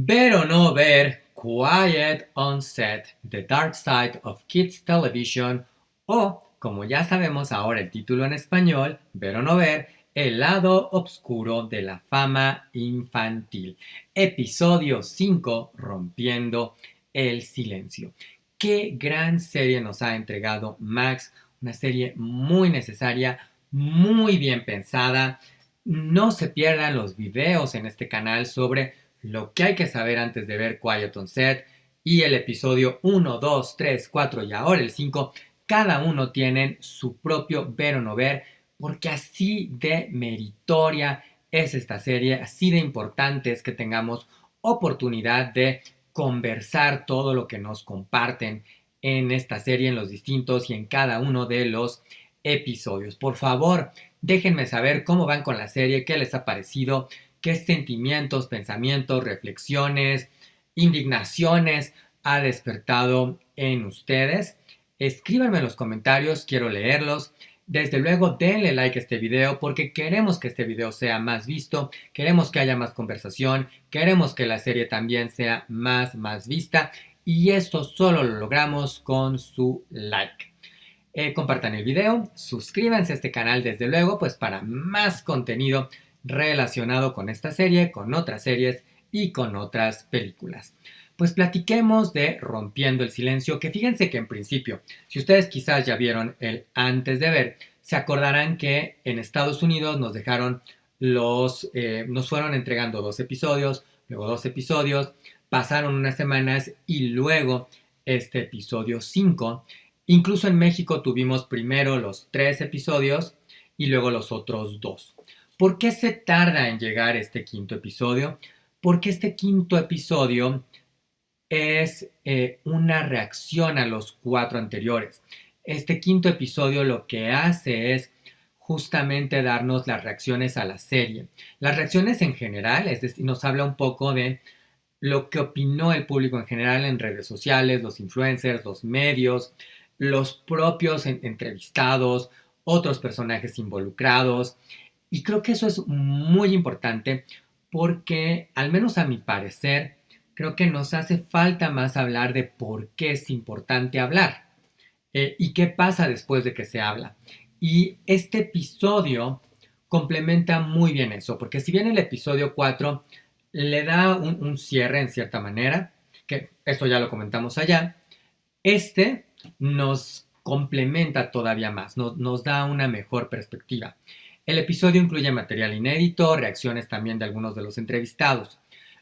Ver o no ver Quiet on Set, The Dark Side of Kids Television o, como ya sabemos ahora el título en español, ver o no ver, El lado oscuro de la fama infantil. Episodio 5, Rompiendo el silencio. Qué gran serie nos ha entregado Max, una serie muy necesaria, muy bien pensada. No se pierdan los videos en este canal sobre lo que hay que saber antes de ver Quiet on Set y el episodio 1, 2, 3, 4 y ahora el 5, cada uno tienen su propio ver o no ver, porque así de meritoria es esta serie, así de importante es que tengamos oportunidad de conversar todo lo que nos comparten en esta serie, en los distintos y en cada uno de los episodios. Por favor, déjenme saber cómo van con la serie, qué les ha parecido, qué sentimientos, pensamientos, reflexiones, indignaciones ha despertado en ustedes. Escríbanme en los comentarios, quiero leerlos. Desde luego denle like a este video porque queremos que este video sea más visto, queremos que haya más conversación, queremos que la serie también sea más vista y esto solo lo logramos con su like. Compartan el video, suscríbanse a este canal desde luego pues para más contenido relacionado con esta serie, con otras series y con otras películas. Pues platiquemos de Rompiendo el Silencio, que fíjense que en principio, si ustedes quizás ya vieron el antes de ver, se acordarán que en Estados Unidos nos dejaron nos fueron entregando 2 episodios, luego 2 episodios, pasaron unas semanas y luego este episodio 5. Incluso en México tuvimos primero los 3 episodios y luego los otros 2. ¿Por qué se tarda en llegar este quinto episodio? Porque este quinto episodio es una reacción a los 4 anteriores. Este quinto episodio lo que hace es justamente darnos las reacciones a la serie. Las reacciones en general, es decir, nos habla un poco de lo que opinó el público en general en redes sociales, los influencers, los medios, los propios entrevistados, otros personajes involucrados. Y creo que eso es muy importante porque, al menos a mi parecer, creo que nos hace falta más hablar de por qué es importante hablar y qué pasa después de que se habla. Y este episodio complementa muy bien eso, porque si bien el episodio 4 le da un cierre en cierta manera, que esto ya lo comentamos allá, este nos complementa todavía más, nos da una mejor perspectiva. El episodio incluye material inédito, reacciones también de algunos de los entrevistados.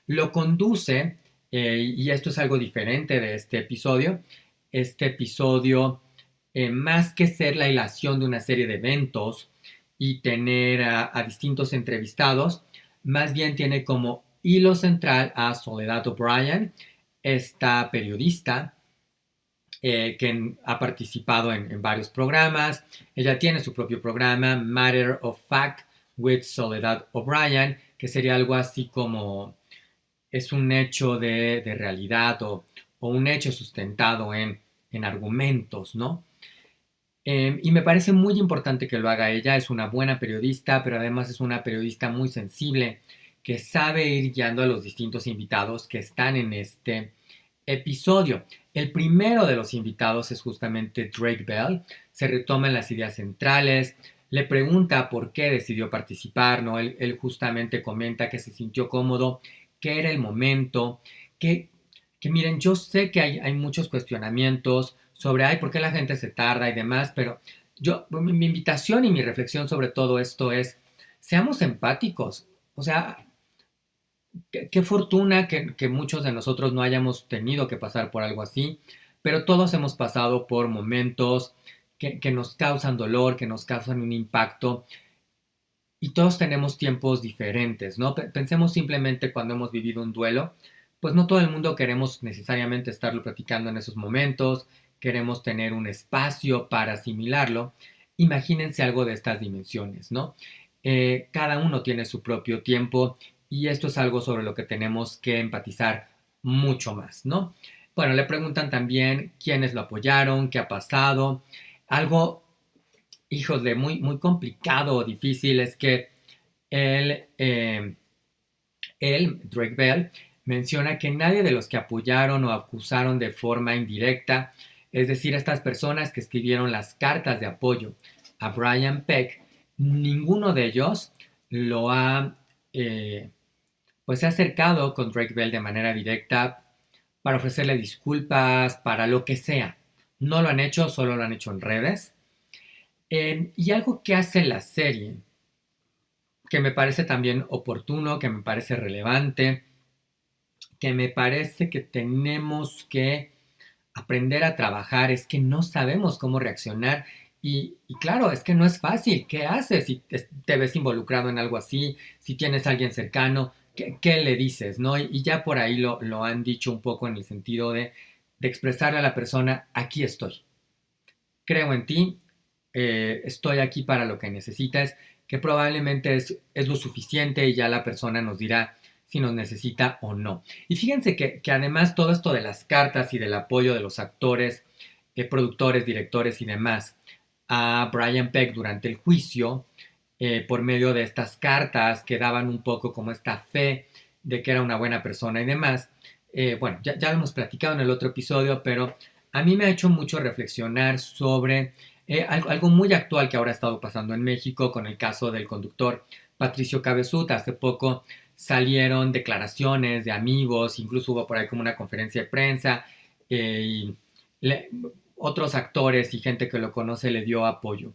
Lo conduce, y esto es algo diferente de este episodio, más que ser la hilación de una serie de eventos y tener a distintos entrevistados, más bien tiene como hilo central a Soledad O'Brien, esta periodista que ha participado en varios programas. Ella tiene su propio programa, Matter of Fact with Soledad O'Brien, que sería algo así como es un hecho de realidad o un hecho sustentado en argumentos, ¿no? Y me parece muy importante que lo haga ella. Es una buena periodista, pero además es una periodista muy sensible que sabe ir guiando a los distintos invitados que están en este episodio. El primero de los invitados es justamente Drake Bell. Se retoman las ideas centrales. Le pregunta por qué decidió participar, ¿no? Él justamente comenta que se sintió cómodo, que era el momento, que que miren, yo sé que hay muchos cuestionamientos sobre, ay, ¿por qué la gente se tarda y demás? Pero mi invitación y mi reflexión sobre todo esto es, seamos empáticos. O sea, qué fortuna que muchos de nosotros no hayamos tenido que pasar por algo así, pero todos hemos pasado por momentos que nos causan dolor, que nos causan un impacto y todos tenemos tiempos diferentes, ¿no? Pensemos simplemente cuando hemos vivido un duelo, pues no todo el mundo queremos necesariamente estarlo platicando en esos momentos, queremos tener un espacio para asimilarlo. Imagínense algo de estas dimensiones, ¿no? Cada uno tiene su propio tiempo y esto es algo sobre lo que tenemos que empatizar mucho más, ¿no? Bueno, le preguntan también quiénes lo apoyaron, qué ha pasado. Algo, híjole, muy complicado o difícil es que él, Drake Bell, menciona que nadie de los que apoyaron o acusaron de forma indirecta, es decir, estas personas que escribieron las cartas de apoyo a Brian Peck, ninguno de ellos lo ha, pues se ha acercado con Drake Bell de manera directa para ofrecerle disculpas, para lo que sea. No lo han hecho, solo lo han hecho en redes. Y algo que hace la serie, que me parece también oportuno, que me parece relevante, que me parece que tenemos que aprender a trabajar, es que no sabemos cómo reaccionar. Y claro, es que no es fácil. ¿Qué haces si te ves involucrado en algo así? Si tienes a alguien cercano, ¿qué le dices? ¿No? Y ya por ahí lo han dicho un poco en el sentido de expresarle a la persona, aquí estoy, creo en ti, estoy aquí para lo que necesitas, que probablemente es lo suficiente y ya la persona nos dirá si nos necesita o no. Y fíjense que además todo esto de las cartas y del apoyo de los actores, productores, directores y demás a Brian Peck durante el juicio, por medio de estas cartas que daban un poco como esta fe de que era una buena persona y demás. Bueno, ya lo hemos platicado en el otro episodio, pero a mí me ha hecho mucho reflexionar sobre algo muy actual que ahora ha estado pasando en México con el caso del conductor Patricio Cabezut. Hace poco salieron declaraciones de amigos, incluso hubo por ahí como una conferencia de prensa, y le, otros actores y gente que lo conoce le dio apoyo.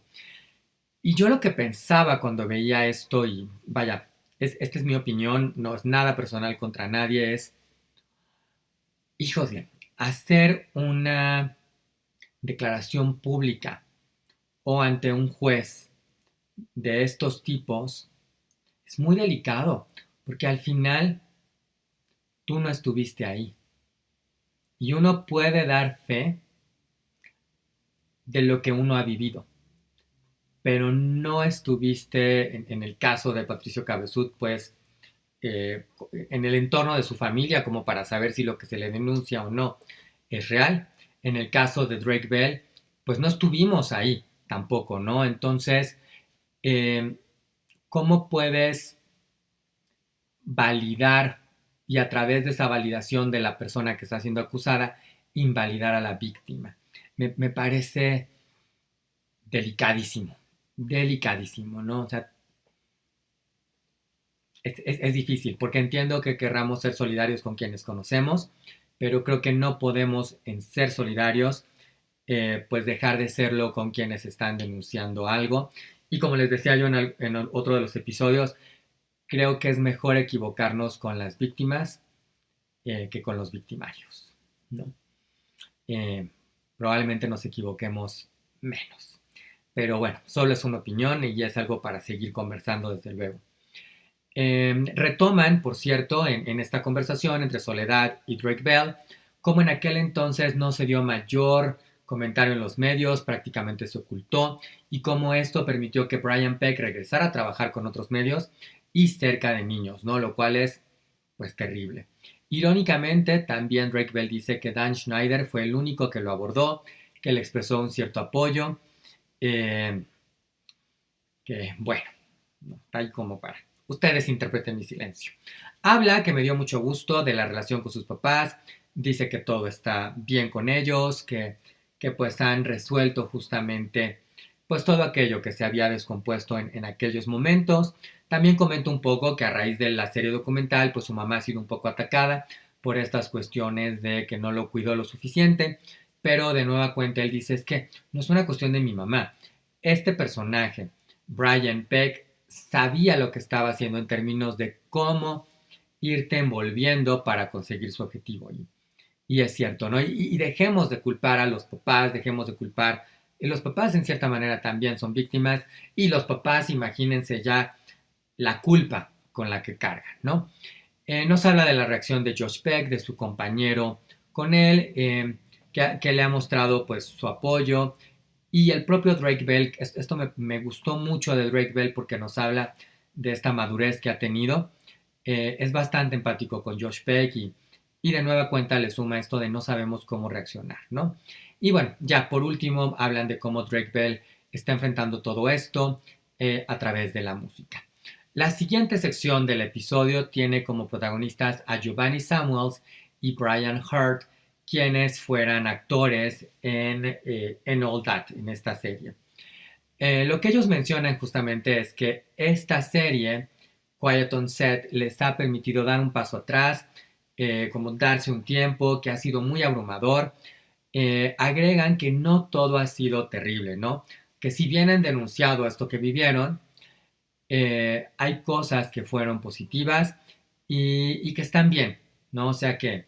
Y yo lo que pensaba cuando veía esto, y vaya, esta es mi opinión, no es nada personal contra nadie, es, híjole, hacer una declaración pública o ante un juez de estos tipos es muy delicado, porque al final tú no estuviste ahí. Y uno puede dar fe de lo que uno ha vivido, pero no estuviste, en el caso de Patricio Cabezut, pues en el entorno de su familia como para saber si lo que se le denuncia o no es real. En el caso de Drake Bell, pues no estuvimos ahí tampoco, ¿no? Entonces, eh, ¿cómo puedes validar y a través de esa validación de la persona que está siendo acusada, invalidar a la víctima? Me parece delicadísimo, delicadísimo, ¿no? O sea, es difícil, porque entiendo que querramos ser solidarios con quienes conocemos, pero creo que no podemos, en ser solidarios, pues dejar de serlo con quienes están denunciando algo. Y como les decía yo en otro de los episodios, creo que es mejor equivocarnos con las víctimas que con los victimarios, ¿no? Eh, Probablemente nos equivoquemos menos. Pero bueno, solo es una opinión y es algo para seguir conversando desde luego. Retoman, por cierto, en esta conversación entre Soledad y Drake Bell, como en aquel entonces no se dio mayor comentario en los medios, prácticamente se ocultó, y cómo esto permitió que Brian Peck regresara a trabajar con otros medios y cerca de niños, ¿no? Lo cual es, pues, terrible. Irónicamente, también Drake Bell dice que Dan Schneider fue el único que lo abordó, que le expresó un cierto apoyo, eh, que, bueno, no, tal como para ustedes interpreten mi silencio. Habla, que me dio mucho gusto, de la relación con sus papás. Dice que todo está bien con ellos, que pues han resuelto justamente pues todo aquello que se había descompuesto en aquellos momentos. También comenta un poco que a raíz de la serie documental pues su mamá ha sido un poco atacada por estas cuestiones de que no lo cuidó lo suficiente, pero de nueva cuenta él dice es que no es una cuestión de mi mamá. Este personaje, Brian Peck, sabía lo que estaba haciendo en términos de cómo irte envolviendo para conseguir su objetivo. Y es cierto, ¿no? Y dejemos de culpar a los papás, dejemos de culpar. Y los papás en cierta manera también son víctimas y los papás, imagínense ya la culpa con la que cargan, ¿no? Nos habla de la reacción de Josh Peck, de su compañero con él, que le ha mostrado pues su apoyo, y el propio Drake Bell. Esto me gustó mucho de Drake Bell porque nos habla de esta madurez que ha tenido. Es bastante empático con Josh Peck y de nueva cuenta le suma esto de no sabemos cómo reaccionar, ¿no? Y bueno, ya por último hablan de cómo Drake Bell está enfrentando todo esto a través de la música. La siguiente sección del episodio tiene como protagonistas a Giovanni Samuels y Brian Hurt, quienes fueran actores en All That, en esta serie. Lo que ellos mencionan justamente es que esta serie, Quiet on Set, les ha permitido dar un paso atrás, como darse un tiempo que ha sido muy abrumador. Agregan que no todo ha sido terrible, ¿no? Que si bien han denunciado esto que vivieron, hay cosas que fueron positivas y que están bien, ¿no? O sea que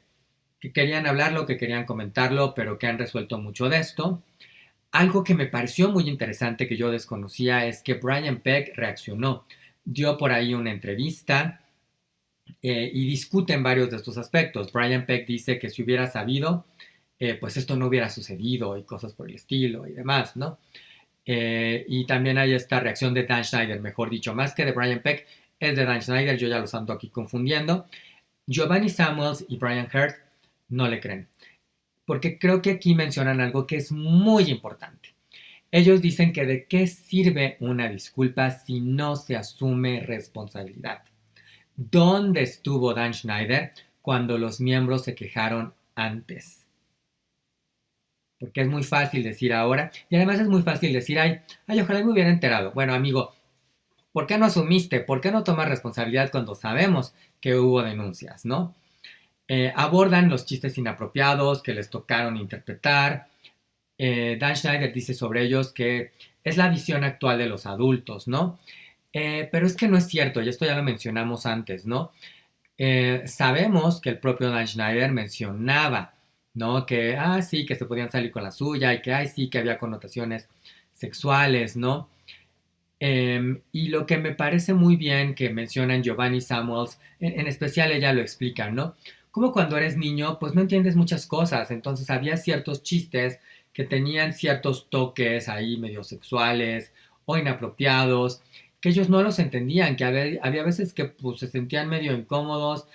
querían hablarlo, que querían comentarlo, pero que han resuelto mucho de esto. Algo que me pareció muy interesante que yo desconocía es que Brian Peck reaccionó, dio por ahí una entrevista y discuten varios de estos aspectos. Brian Peck dice que si hubiera sabido, pues esto no hubiera sucedido y cosas por el estilo y demás, ¿no? Y también hay esta reacción de Dan Schneider, mejor dicho, más que de Brian Peck, es de Dan Schneider, yo ya los ando aquí confundiendo. Giovanni Samuels y Brian Hurt no le creen, porque creo que aquí mencionan algo que es muy importante. Ellos dicen que de qué sirve una disculpa si no se asume responsabilidad. ¿Dónde estuvo Dan Schneider cuando los miembros se quejaron antes? Porque es muy fácil decir ahora, y además es muy fácil decir, ay, ojalá me hubiera enterado. Bueno, amigo, ¿por qué no asumiste? ¿Por qué no tomas responsabilidad cuando sabemos que hubo denuncias, no? Abordan los chistes inapropiados que les tocaron interpretar. Dan Schneider dice sobre ellos que es la visión actual de los adultos, ¿no? Pero es que no es cierto, y esto ya lo mencionamos antes, ¿no? Sabemos que el propio Dan Schneider mencionaba, ¿no? Que, sí, que se podían salir con la suya y que, sí, que había connotaciones sexuales, ¿no? Y lo que me parece muy bien que mencionan Giovanni Samuels, en especial ella lo explica, ¿no? Como cuando eres niño, pues no entiendes muchas cosas, entonces había ciertos chistes que tenían ciertos toques ahí medio sexuales o inapropiados, que ellos no los entendían, que había veces que pues, se sentían medio incómodos,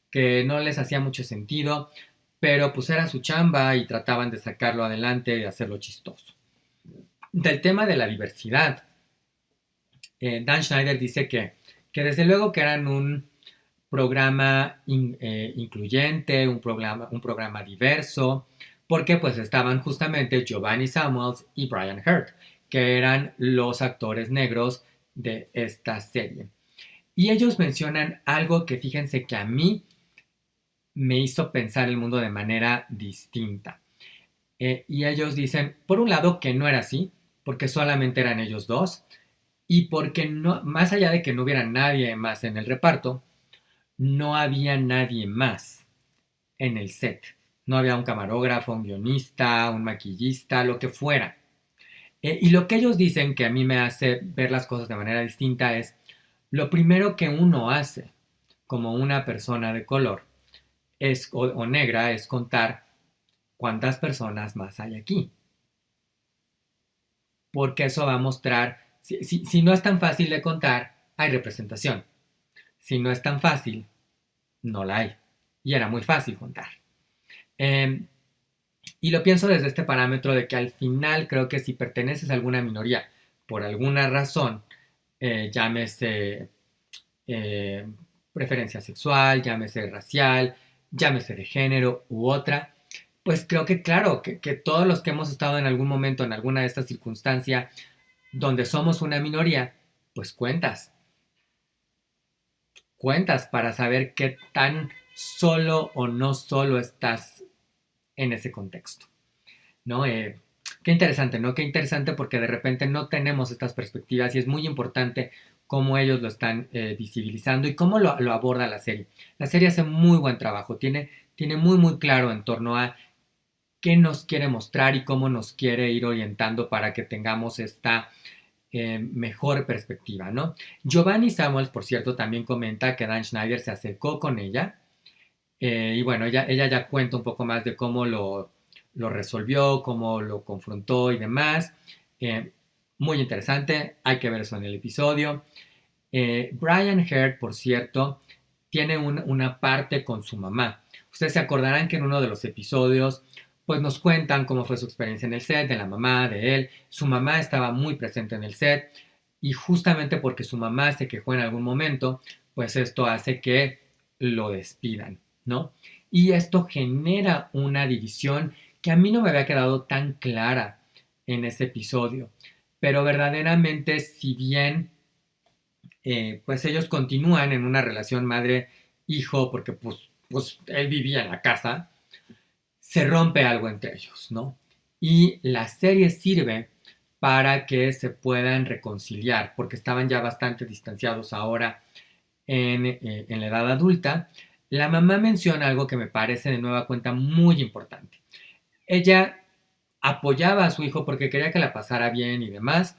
que no les hacía mucho sentido, pero pues era su chamba y trataban de sacarlo adelante, de hacerlo chistoso. Del tema de la diversidad, Dan Schneider dice que desde luego que eran un programa incluyente, un programa diverso, porque pues estaban justamente Giovanni Samuels y Brian Hurt, que eran los actores negros de esta serie. Y ellos mencionan algo que fíjense que a mí me hizo pensar el mundo de manera distinta. Y ellos dicen, por un lado, que no era así, porque solamente eran ellos dos, y porque no, más allá de que no hubiera nadie más en el reparto, no había nadie más en el set. No había un camarógrafo, un guionista, un maquillista, lo que fuera. Y lo que ellos dicen que a mí me hace ver las cosas de manera distinta es, lo primero que uno hace como una persona de color o negra es contar cuántas personas más hay aquí. Porque eso va a mostrar, si no es tan fácil de contar, hay representación. Si no es tan fácil, no la hay. Y era muy fácil contar. Y lo pienso desde este parámetro de que al final creo que si perteneces a alguna minoría por alguna razón, llámese eh, preferencia sexual, llámese racial, llámese de género u otra, pues creo que claro, que todos los que hemos estado en algún momento en alguna de estas circunstancias donde somos una minoría, pues cuentas para saber qué tan solo o no solo estás en ese contexto, ¿no? Qué interesante, ¿no? Qué interesante porque de repente no tenemos estas perspectivas y es muy importante cómo ellos lo están visibilizando y cómo lo aborda la serie. La serie hace muy buen trabajo, tiene muy, muy claro en torno a qué nos quiere mostrar y cómo nos quiere ir orientando para que tengamos esta mejor perspectiva, ¿no? Giovanni Samuels, por cierto, también comenta que Dan Schneider se acercó con ella y bueno, ella ya cuenta un poco más de cómo lo resolvió, cómo lo confrontó y demás. Eh, Muy interesante, hay que ver eso en el episodio. Brian Hurt, por cierto, tiene una parte con su mamá. Ustedes se acordarán que en uno de los episodios, pues nos cuentan cómo fue su experiencia en el set, de la mamá, de él. Su mamá estaba muy presente en el set. y justamente porque su mamá se quejó en algún momento, pues esto hace que lo despidan, ¿no? Y esto genera una división que a mí no me había quedado tan clara en ese episodio, pero verdaderamente si bien pues ellos continúan en una relación madre-hijo porque pues él vivía en la casa, se rompe algo entre ellos, ¿no? Y la serie sirve para que se puedan reconciliar, porque estaban ya bastante distanciados ahora en la edad adulta. La mamá menciona algo que me parece de nueva cuenta muy importante. Ella apoyaba a su hijo porque quería que la pasara bien y demás,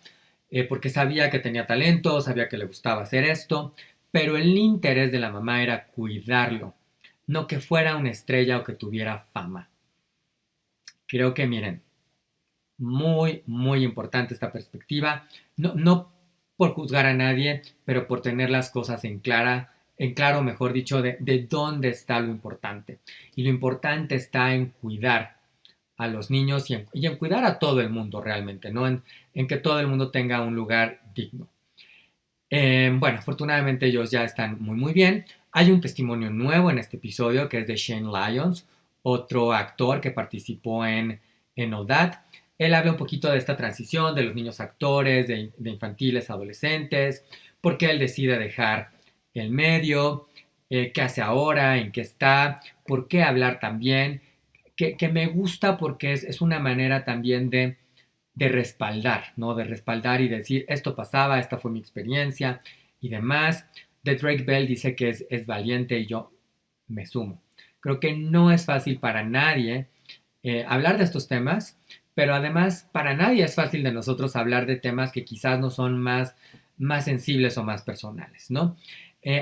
porque sabía que tenía talento, sabía que le gustaba hacer esto, pero el interés de la mamá era cuidarlo, no que fuera una estrella o que tuviera fama. Creo que miren, muy, muy importante esta perspectiva. No, no por juzgar a nadie, pero por tener las cosas en claro, mejor dicho, de dónde está lo importante. Y lo importante está en cuidar a los niños y en cuidar a todo el mundo realmente, ¿no? En que todo el mundo tenga un lugar digno. Bueno, afortunadamente ellos ya están muy, muy bien. Hay un testimonio nuevo en este episodio que es de Shane Lyons, otro actor que participó en ODAD. Él habla un poquito de esta transición de los niños actores, de infantiles a adolescentes, por qué él decide dejar el medio, qué hace ahora, en qué está, por qué hablar también, que me gusta porque es una manera también de respaldar, ¿no? De respaldar y decir, esto pasaba, esta fue mi experiencia y demás. De Drake Bell dice que es valiente y yo me sumo. Creo que no es fácil para nadie hablar de estos temas, pero además para nadie es fácil de nosotros hablar de temas que quizás no son más sensibles o más personales, ¿no?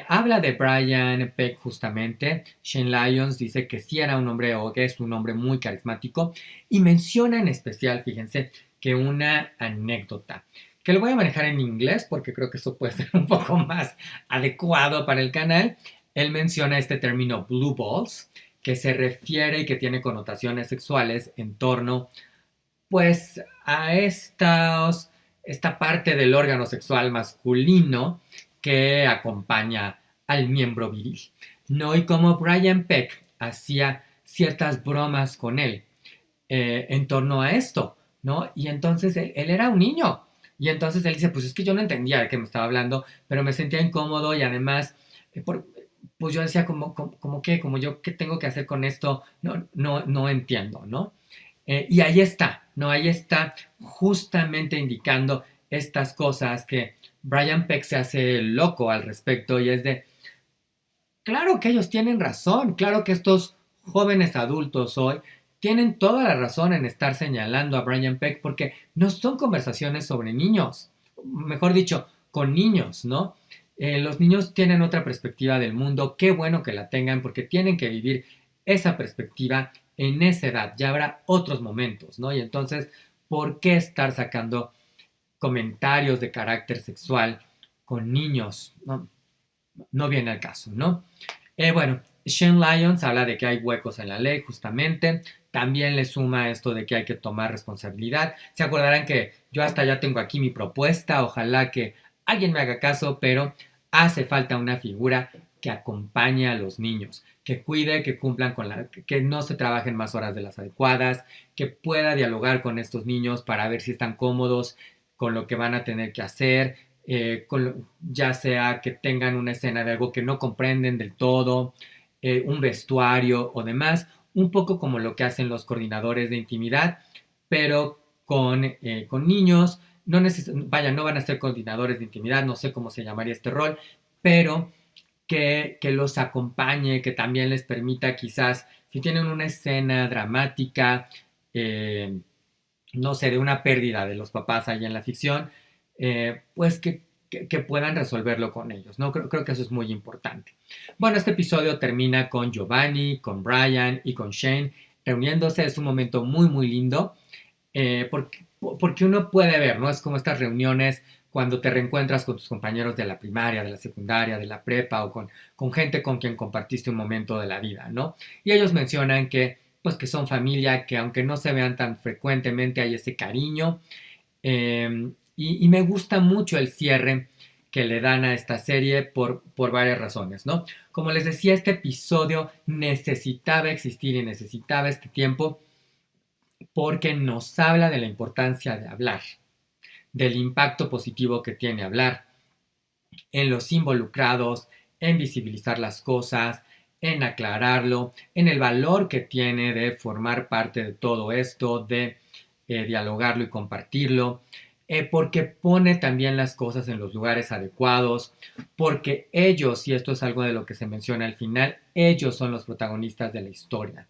Habla de Brian Peck justamente. Shane Lyons dice que sí era un hombre o que es un hombre muy carismático y menciona en especial, fíjense, que una anécdota que lo voy a manejar en inglés porque creo que eso puede ser un poco más adecuado para el canal. Él menciona este término blue balls que se refiere y que tiene connotaciones sexuales en torno pues a esta parte del órgano sexual masculino que acompaña al miembro viril, ¿no? Y como Brian Peck hacía ciertas bromas con él en torno a esto, ¿no? Y entonces él era un niño. Y entonces él dice, pues es que yo no entendía de qué me estaba hablando, pero me sentía incómodo y además, pues yo decía como yo, ¿qué tengo que hacer con esto? No, no, no entiendo, ¿no? Y ahí está, ¿no? Ahí está justamente indicando estas cosas que Brian Peck se hace loco al respecto y es de, claro que ellos tienen razón, claro que estos jóvenes adultos hoy tienen toda la razón en estar señalando a Brian Peck porque no son conversaciones sobre niños, mejor dicho, con niños, ¿no? Los niños tienen otra perspectiva del mundo, qué bueno que la tengan porque tienen que vivir esa perspectiva en esa edad, ya habrá otros momentos, ¿no? Y entonces, ¿por qué estar sacando comentarios de carácter sexual con niños? No, no viene al caso, ¿no? Bueno, Shane Lyons habla de que hay huecos en la ley, justamente. También le suma esto de que hay que tomar responsabilidad. Se acordarán que yo hasta ya tengo aquí mi propuesta. Ojalá que alguien me haga caso, pero hace falta una figura que acompañe a los niños, que cuide, que cumplan con que no se trabajen más horas de las adecuadas, que pueda dialogar con estos niños para ver si están cómodos con lo que van a tener que hacer, ya sea que tengan una escena de algo que no comprenden del todo, un vestuario o demás, un poco como lo que hacen los coordinadores de intimidad, pero con niños. No vaya, no van a ser coordinadores de intimidad, no sé cómo se llamaría este rol, pero que los acompañe, que también les permita quizás, si tienen una escena dramática, eh, no sé, de una pérdida de los papás ahí en la ficción, pues que puedan resolverlo con ellos, ¿no? Creo que eso es muy importante. Bueno, este episodio termina con Giovanni, con Brian y con Shane reuniéndose. Es un momento muy, muy lindo porque uno puede ver, ¿no? Es como estas reuniones cuando te reencuentras con tus compañeros de la primaria, de la secundaria, de la prepa o con gente con quien compartiste un momento de la vida, ¿no? Y ellos mencionan que, pues, que son familia, que aunque no se vean tan frecuentemente hay ese cariño. Y me gusta mucho el cierre que le dan a esta serie por varias razones, ¿no? Como les decía, este episodio necesitaba existir y necesitaba este tiempo porque nos habla de la importancia de hablar, del impacto positivo que tiene hablar en los involucrados, en visibilizar las cosas, en aclararlo, en el valor que tiene de formar parte de todo esto, de dialogarlo y compartirlo, porque pone también las cosas en los lugares adecuados, porque ellos, y esto es algo de lo que se menciona al final, ellos son los protagonistas de la historia.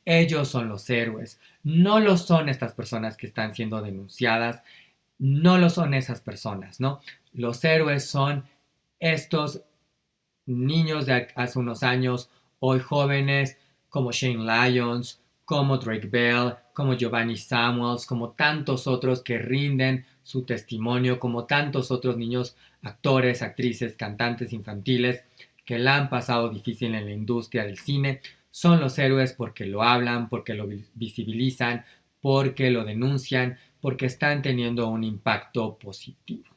Ellos son los héroes, no lo son estas personas que están siendo denunciadas, no lo son esas personas, ¿no? Los héroes son estos niños de hace unos años, hoy jóvenes, como Shane Lyons, como Drake Bell, como Giovanni Samuels, como tantos otros que rinden su testimonio, como tantos otros niños, actores, actrices, cantantes infantiles que la han pasado difícil en la industria del cine, son los héroes porque lo hablan, porque lo visibilizan, porque lo denuncian, porque están teniendo un impacto positivo,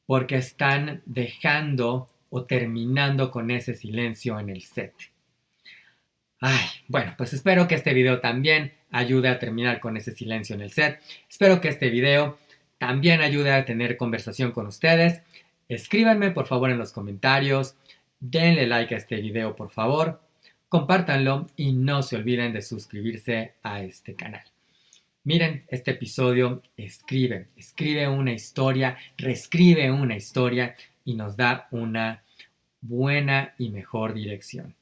porque están dejando o terminando con ese silencio en el set. Ay, bueno, pues espero que este video también ayude a terminar con ese silencio en el set. Espero que este video también ayude a tener conversación con ustedes. Escríbanme por favor en los comentarios. Denle like a este video por favor. Compártanlo y no se olviden de suscribirse a este canal. Miren, este episodio escribe una historia, reescribe una historia y nos da una buena y mejor dirección.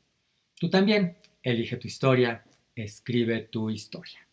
Tú también elige tu historia, escribe tu historia.